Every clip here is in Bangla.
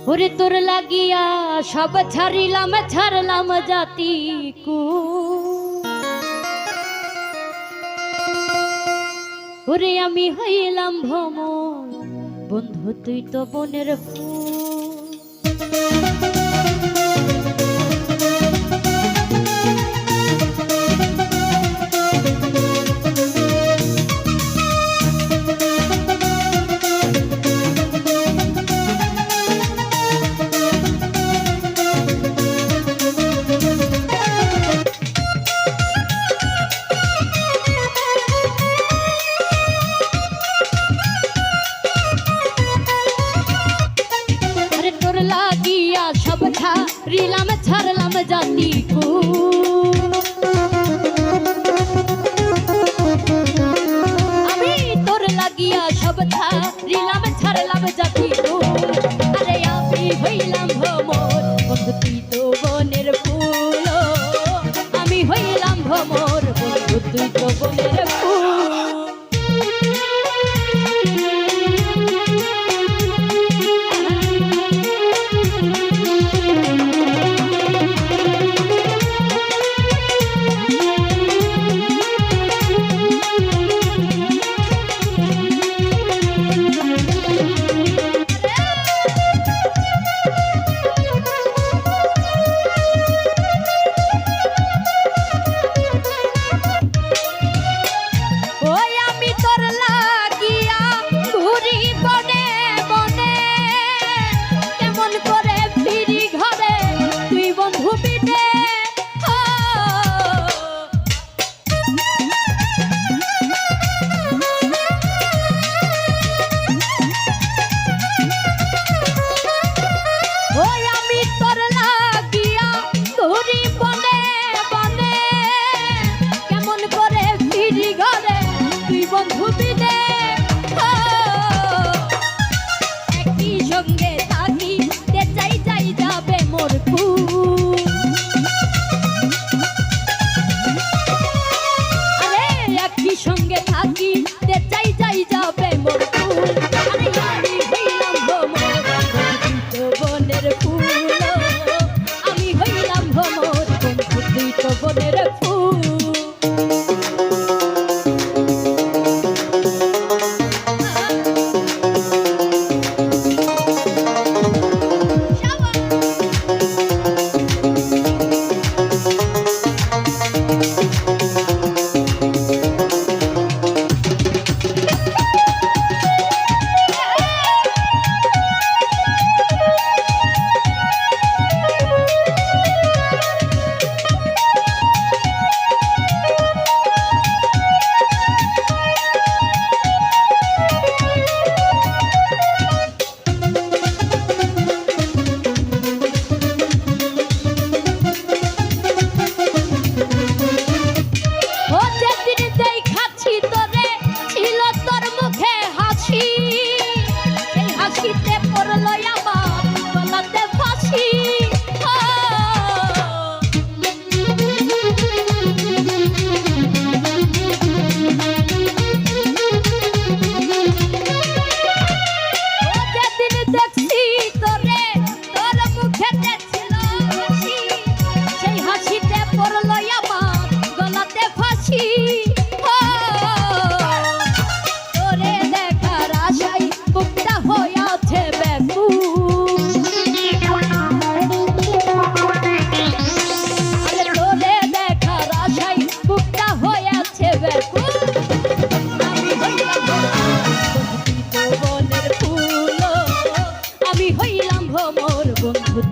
ওরে তোর লাগিয়া সব ছাড়িলাম ছাড়লাম জাতি কু ওরে আমি হইলাম ভ্রমণ বন্ধু তুই তো বনের ফুল রিলাম ছাড়লাম জাতি কু আমি তোর লাগিয়া সব রিলাম ছাড়লাম জাতি কু আরে আমি হইলাম ভ্রমর বন্ধু তুই তো বনের ফুল আমি হইলাম ভ্রমর বন্ধু তুই তো বনের ফুল সঙ্গে থাকি চাই যাই যাবে মোর ফুল আরে আমি হইলাম ভ্রমর বন্ধু বনের ফুল আমি হইলাম ভ্রমর বন্ধু তুই তো বনের ফুল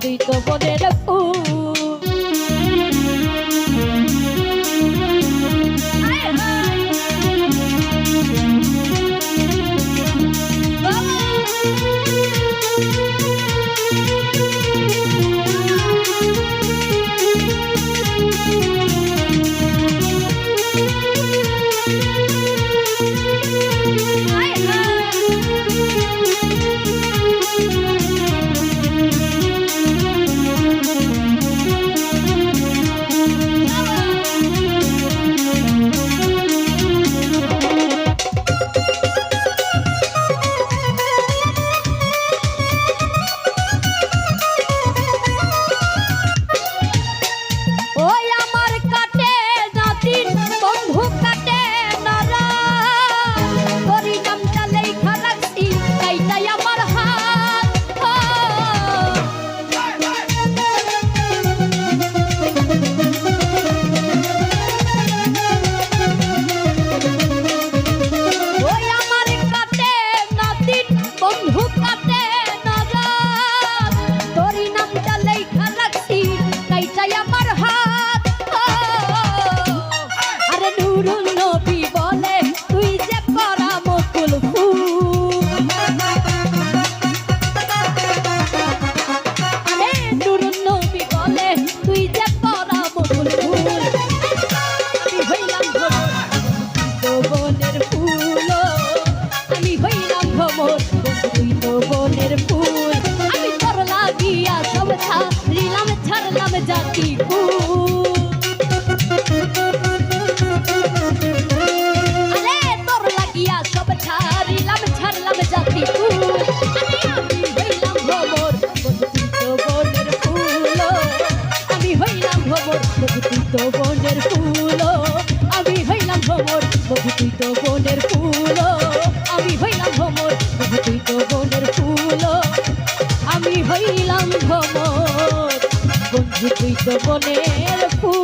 তুই তো বনের ফুল তো বনের ফুল আমি হইলাম ভ্রমর বন্ধু তুই তো বনের ফুল আমি হইলাম ভ্রমর বন্ধু তুই তো বনের ফুল আমি হইলাম ভ্রমর বন্ধু তুই তো বনের ফুল